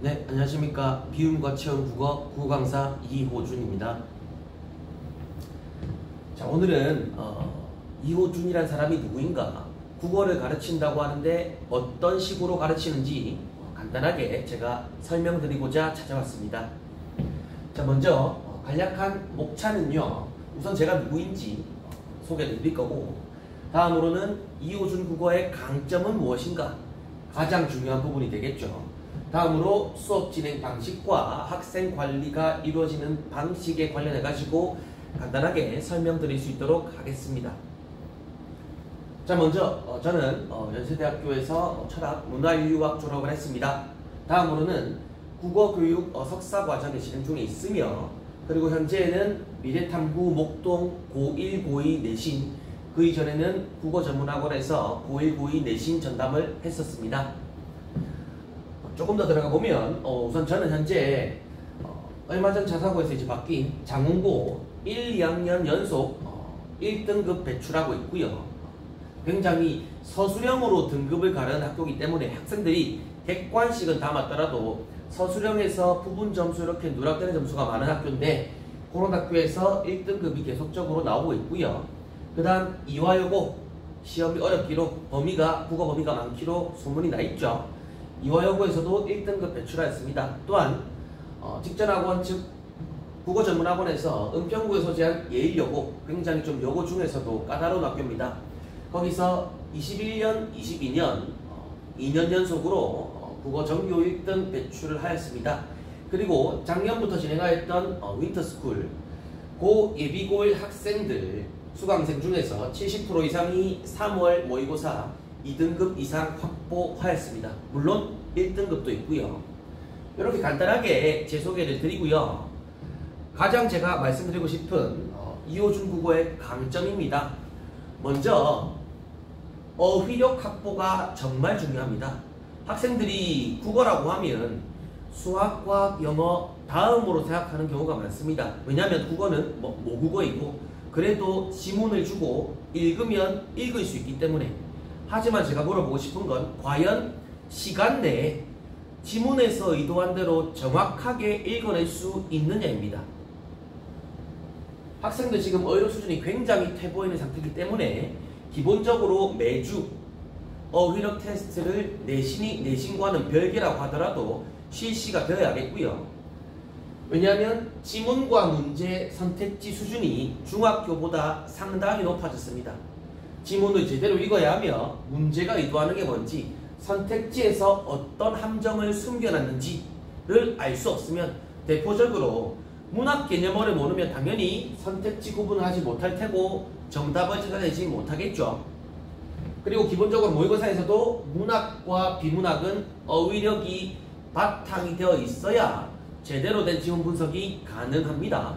네, 안녕하십니까. 비움과 체험 국어 국어강사 이호준입니다. 자, 오늘은 이호준이란 사람이 누구인가, 국어를 가르친다고 하는데 어떤 식으로 가르치는지 간단하게 제가 설명드리고자 찾아왔습니다. 자, 먼저 간략한 목차는요, 우선 제가 누구인지 소개를 드릴 거고, 다음으로는 이호준 국어의 강점은 무엇인가, 가장 중요한 부분이 되겠죠. 다음으로 수업 진행 방식과 학생 관리가 이루어지는 방식에 관련해 가지고 간단하게 설명드릴 수 있도록 하겠습니다. 자, 먼저 저는 연세대학교에서 철학 문화인류학 졸업을 했습니다. 다음으로는 국어교육 석사 과정에 진행 중에 있으며, 그리고 현재는 미래탐구 목동 고1, 고2 내신, 그 이전에는 국어전문학원에서 고1, 고2 내신 전담을 했었습니다. 조금 더 들어가 보면 우선 저는 현재 얼마 전 자사고에서 이제 바뀐 장원고 1, 2학년 연속 1등급 배출하고 있고요. 굉장히 서술형으로 등급을 가르는 학교이기 때문에 학생들이 객관식은 다 맞더라도 서술형에서 부분 점수 이렇게 누락되는 점수가 많은 학교인데, 그런 학교에서 1등급이 계속적으로 나오고 있고요. 그 다음 이화여고 시험이 어렵기로 국어 범위가 많기로 소문이 나 있죠. 이화여고에서도 1등급 배출하였습니다. 또한 직전학원 즉 국어전문학원에서 은평구에 소재한 예일여고, 굉장히 좀 여고 중에서도 까다로운 학교입니다. 거기서 21년, 22년 2년 연속으로 국어 전교 1등 배출을 하였습니다. 그리고 작년부터 진행하였던 윈터스쿨 고 예비고1 학생들 수강생 중에서 70% 이상이 3월 모의고사 2등급 이상 확보하였습니다. 물론 1등급도 있고요. 이렇게 간단하게 제 소개를 드리고요. 가장 제가 말씀드리고 싶은 이호준 국어의 강점입니다. 먼저 어휘력 확보가 정말 중요합니다. 학생들이 국어라고 하면 수학, 과학, 영어 다음으로 생각하는 경우가 많습니다. 왜냐하면 국어는 모국어이고 그래도 지문을 주고 읽으면 읽을 수 있기 때문에. 하지만 제가 물어보고 싶은 건 과연 시간 내에 지문에서 의도한 대로 정확하게 읽어낼 수 있느냐입니다. 학생들 지금 어휘력 수준이 굉장히 퇴보해 있는 상태이기 때문에 기본적으로 매주 어휘력 테스트를 내신과는 별개라고 하더라도 실시가 되어야겠고요. 왜냐하면 지문과 문제 선택지 수준이 중학교보다 상당히 높아졌습니다. 지문을 제대로 읽어야 하며 문제가 의도하는 게 뭔지, 선택지에서 어떤 함정을 숨겨놨는지를 알 수 없으면 대표적으로 문학 개념어를 모르면 당연히 선택지 구분을 하지 못할 테고 정답을 찾아내지 못하겠죠. 그리고 기본적으로 모의고사에서도 문학과 비문학은 어휘력이 바탕이 되어 있어야 제대로 된 지문 분석이 가능합니다.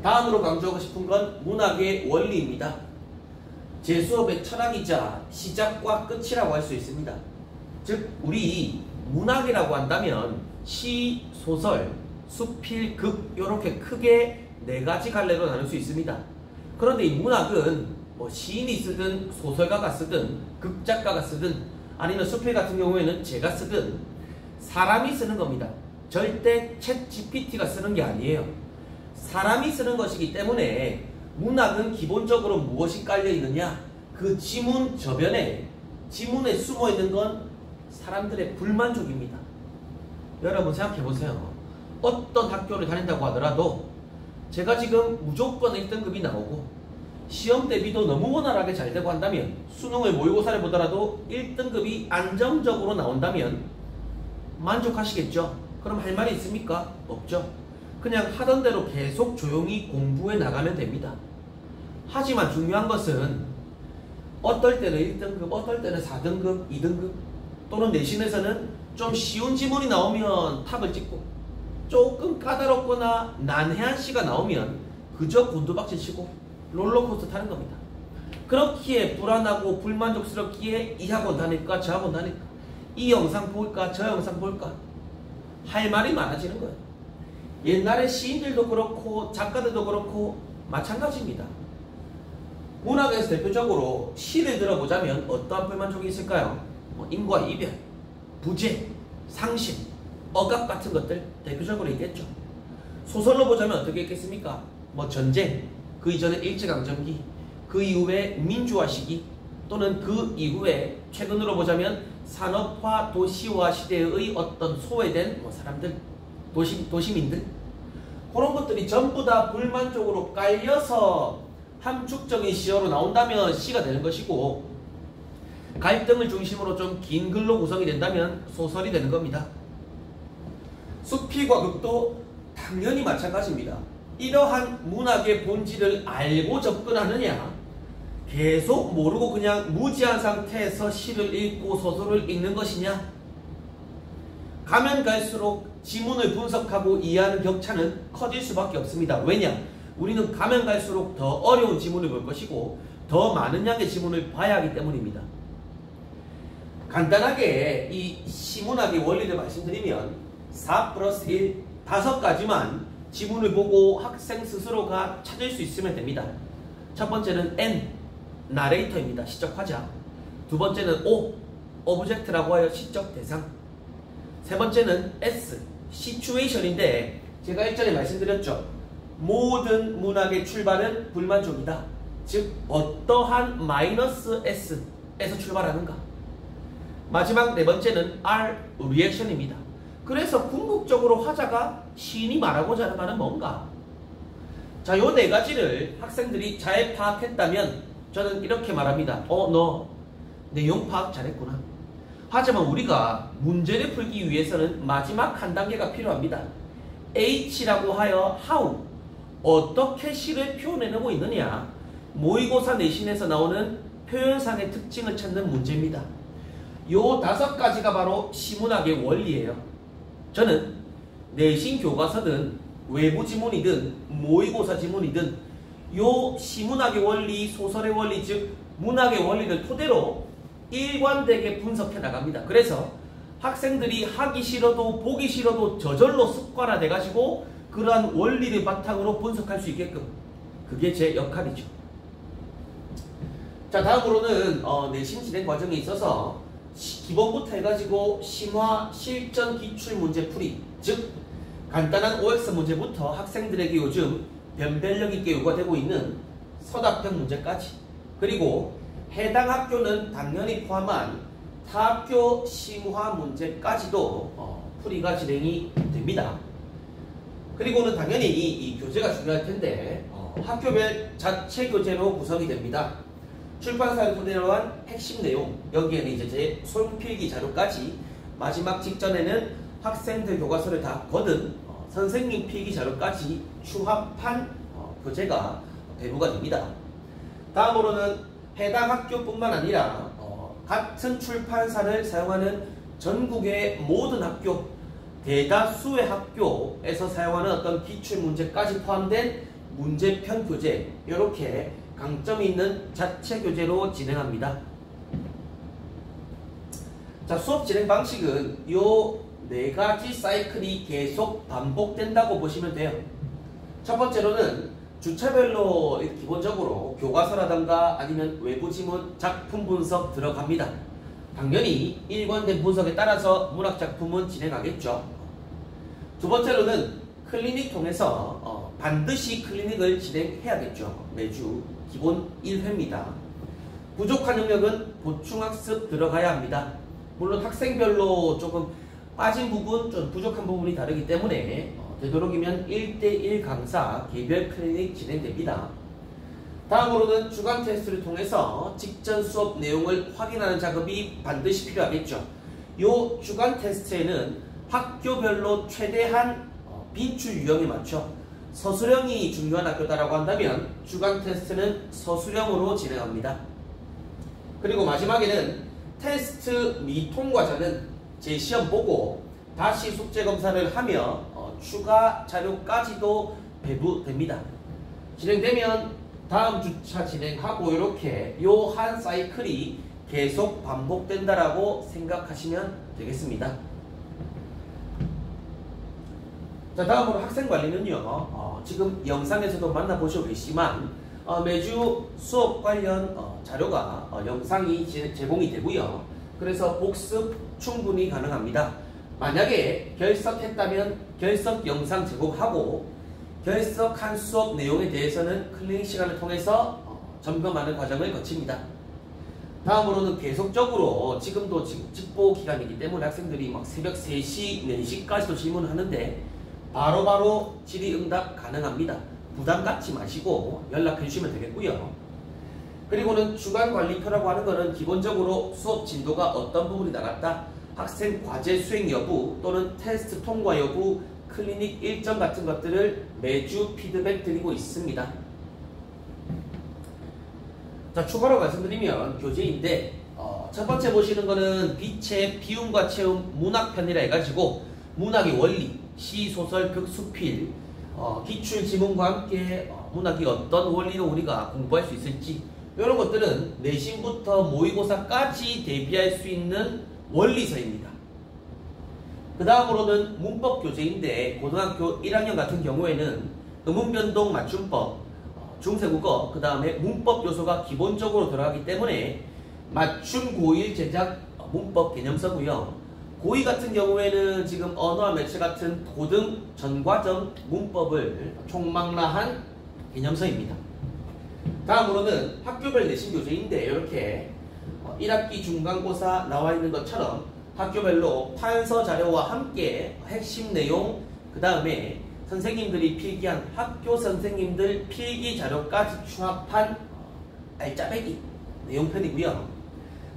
다음으로 강조하고 싶은 건 문학의 원리입니다. 제 수업의 철학이자 시작과 끝이라고 할 수 있습니다. 즉 우리 문학이라고 한다면 시, 소설, 수필, 극 이렇게 크게 4가지 갈래로 나눌 수 있습니다. 그런데 이 문학은 시인이 쓰든 소설가가 쓰든 극작가가 쓰든 아니면 수필 같은 경우에는 제가 쓰든 사람이 쓰는 겁니다. 절대 챗 GPT가 쓰는 게 아니에요. 사람이 쓰는 것이기 때문에 문학은 기본적으로 무엇이 깔려있느냐, 그 지문 저변에 지문에 숨어있는 건 사람들의 불만족입니다. 여러분 생각해보세요. 어떤 학교를 다닌다고 하더라도 제가 지금 무조건 1등급이 나오고 시험 대비도 너무 원활하게 잘 되고 한다면, 수능을 모의고사를 보더라도 1등급이 안정적으로 나온다면 만족하시겠죠? 그럼 할 말이 있습니까? 없죠. 그냥 하던 대로 계속 조용히 공부해 나가면 됩니다. 하지만 중요한 것은 어떨 때는 1등급, 어떨 때는 4등급, 2등급 또는 내신에서는 좀 쉬운 지문이 나오면 탑을 찍고, 조금 까다롭거나 난해한 시가 나오면 그저 곤두박질 치고 롤러코스터 타는 겁니다. 그렇기에 불안하고 불만족스럽기에 이 학원 다닐까 저 학원 다닐까, 이 영상 볼까 저 영상 볼까 할 말이 많아지는 거예요. 옛날에 시인들도 그렇고 작가들도 그렇고 마찬가지입니다. 문학에서 대표적으로 시를 들어보자면 어떠한 불만족이 있을까요? 인과 이별, 부재, 상식, 억압 같은 것들 대표적으로 있겠죠. 소설로 보자면 어떻게 있겠습니까? 뭐 전쟁, 그 이전에 일제강점기, 그 이후에 민주화 시기, 또는 그 이후에 최근으로 보자면 산업화 도시화 시대의 어떤 소외된 뭐 사람들, 도시민들, 그런 것들이 전부 다 불만족으로 깔려서 함축적인 시어로 나온다면 시가 되는 것이고, 갈등을 중심으로 좀 긴 글로 구성이 된다면 소설이 되는 겁니다. 수필과 극도 당연히 마찬가지입니다. 이러한 문학의 본질을 알고 접근하느냐, 계속 모르고 그냥 무지한 상태에서 시를 읽고 소설을 읽는 것이냐. 가면 갈수록 지문을 분석하고 이해하는 격차는 커질 수밖에 없습니다. 왜냐? 우리는 가면 갈수록 더 어려운 지문을 볼 것이고 더 많은 양의 지문을 봐야 하기 때문입니다. 간단하게 이 시문학의 원리를 말씀드리면 4+1 5가지만 지문을 보고 학생 스스로가 찾을 수 있으면 됩니다. 첫 번째는 N, 나레이터입니다. 시적 화자. 두 번째는 O, 오브젝트라고 하여 시적 대상. 세 번째는 S, 시츄에이션인데 제가 일전에 말씀드렸죠. 모든 문학의 출발은 불만족이다. 즉 어떠한 마이너스 S에서 출발하는가. 마지막 네 번째는 R, 리액션입니다. 그래서 궁극적으로 화자가 시인이 말하고자 하는 말은 뭔가. 자, 요 네 가지를 학생들이 잘 파악했다면 저는 이렇게 말합니다. 너 내용 파악 잘했구나. 하지만 우리가 문제를 풀기 위해서는 마지막 한 단계가 필요합니다. H라고 하여 how, 어떻게 시를 표현해내고 있느냐, 모의고사 내신에서 나오는 표현상의 특징을 찾는 문제입니다. 요 5가지가 바로 시문학의 원리예요. 저는 내신 교과서든 외부 지문이든 모의고사 지문이든 요 시문학의 원리, 소설의 원리, 즉 문학의 원리를 토대로 일관되게 분석해 나갑니다. 그래서 학생들이 하기 싫어도 보기 싫어도 저절로 습관화돼 가지고 그러한 원리를 바탕으로 분석할 수 있게끔, 그게 제 역할이죠. 자, 다음으로는 내신 진행 과정에 있어서 기본부터 해가지고 심화, 실전, 기출 문제 풀이, 즉 간단한 OX 문제부터 학생들에게 요즘 변별력 있게 요구되고 있는 서답형 문제까지, 그리고 해당 학교는 당연히 포함한 타학교 심화 문제까지도 풀이가 진행이 됩니다. 그리고는 당연히 이 교재가 중요할 텐데 학교별 자체 교재로 구성이 됩니다. 출판사를 토대로 한 핵심 내용, 여기에는 이제 제 손필기 자료까지, 마지막 직전에는 학생들 교과서를 다 거둔 선생님 필기 자료까지 추합한 교재가 배부가 됩니다. 다음으로는 해당 학교뿐만 아니라 같은 출판사를 사용하는 전국의 모든 학교, 대다수의 학교에서 사용하는 어떤 기출문제까지 포함된 문제편 교재, 이렇게 강점이 있는 자체 교재로 진행합니다. 자, 수업 진행 방식은 요 4가지 사이클이 계속 반복된다고 보시면 돼요. 첫 번째로는 주차별로 기본적으로 교과서라든가 아니면 외부 지문, 작품 분석 들어갑니다. 당연히 일관된 분석에 따라서 문학작품은 진행하겠죠. 두 번째로는 클리닉 통해서 반드시 클리닉을 진행해야겠죠. 매주 기본 1회입니다. 부족한 영역은 보충학습 들어가야 합니다. 물론 학생별로 조금 빠진 부분, 좀 부족한 부분이 다르기 때문에 되도록이면 1대1 강사 개별 클리닉 진행됩니다. 다음으로는 주간 테스트를 통해서 직전 수업 내용을 확인하는 작업이 반드시 필요하겠죠. 이 주간 테스트에는 학교별로 최대한 비출 유형에 맞춰 서술형이 중요한 학교다라고 한다면 주간 테스트는 서술형으로 진행합니다. 그리고 마지막에는 테스트 미통과자는 제 시험 보고 다시 숙제 검사를 하며 추가 자료까지도 배부됩니다. 진행되면 다음 주차 진행하고 이렇게 요 한 사이클이 계속 반복된다라고 생각하시면 되겠습니다. 자, 다음으로 학생관리는요. 지금 영상에서도 만나보시고 계시지만 매주 수업 관련 자료가 영상이 제공이 되고요. 그래서 복습 충분히 가능합니다. 만약에 결석했다면 결석 영상 제공하고 결석한 수업 내용에 대해서는 클리닉 시간을 통해서 점검하는 과정을 거칩니다. 다음으로는 계속적으로 지금도 직보 기간이기 때문에 학생들이 막 새벽 3시, 4시까지도 질문을 하는데 바로바로 질의응답 가능합니다. 부담 갖지 마시고 연락해 주시면 되겠고요. 그리고는 주간관리표라고 하는 것은 기본적으로 수업 진도가 어떤 부분이 나갔다, 학생 과제 수행 여부 또는 테스트 통과 여부, 클리닉 일정 같은 것들을 매주 피드백 드리고 있습니다. 자, 추가로 말씀드리면 교재인데 첫 번째 보시는 거는 빛의 비움과 채움 문학편이라 해가지고 문학의 원리, 시, 소설, 극, 수필, 기출 지문과 함께 문학이 어떤 원리로 우리가 공부할 수 있을지 이런 것들은 내신부터 모의고사까지 대비할 수 있는 원리서입니다. 그 다음으로는 문법 교재인데 고등학교 1학년 같은 경우에는 음운변동 맞춤법, 중세국어, 그 다음에 문법 요소가 기본적으로 들어가기 때문에 맞춤 고1 제작 문법 개념서고요. 고2 같은 경우에는 지금 언어와 매체 같은 고등 전과정 문법을 총망라한 개념서입니다. 다음으로는 학교별 내신 교재인데 이렇게 1학기 중간고사 나와 있는 것처럼 학교별로 판서 자료와 함께 핵심 내용, 그 다음에 선생님들이 필기한 학교 선생님들 필기 자료까지 추합한 알짜배기 내용편이고요.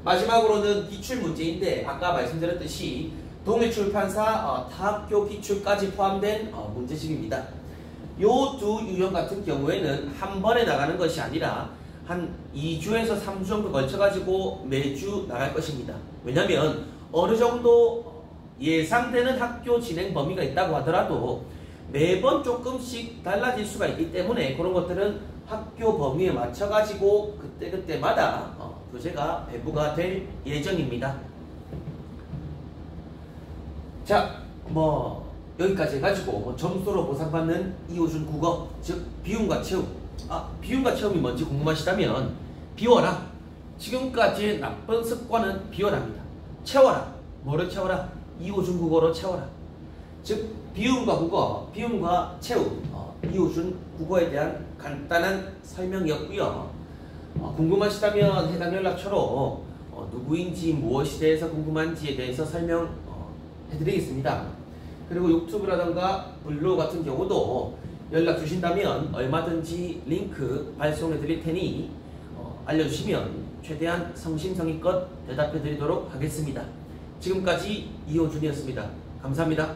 마지막으로는 기출 문제인데 아까 말씀드렸듯이 동일출판사 타학교 기출까지 포함된 문제집입니다. 요 두 유형 같은 경우에는 한 번에 나가는 것이 아니라 한 2주에서 3주 정도 걸쳐가지고 매주 나갈 것입니다. 왜냐면 어느 정도 예상되는 학교 진행 범위가 있다고 하더라도 매번 조금씩 달라질 수가 있기 때문에 그런 것들은 학교 범위에 맞춰가지고 그때그때마다 교재가 배부가 될 예정입니다. 자, 여기까지 해가지고 점수로 보상받는 이호준 국어, 즉 비움과 채움. 비움과 채움이 뭔지 궁금하시다면 비워라. 지금까지의 나쁜 습관은 비워랍니다. 채워라. 뭐를 채워라? 이호준 국어로 채워라. 즉 비움과 국어, 비움과 채움, 이호준 국어에 대한 간단한 설명이었고요. 궁금하시다면 해당 연락처로 누구인지 무엇에 대해서 궁금한지에 대해서 설명해드리겠습니다. 그리고 유튜브라던가 블로그 같은 경우도 연락 주신다면 얼마든지 링크 발송해 드릴 테니 알려주시면 최대한 성심성의껏 대답해 드리도록 하겠습니다. 지금까지 이호준이었습니다. 감사합니다.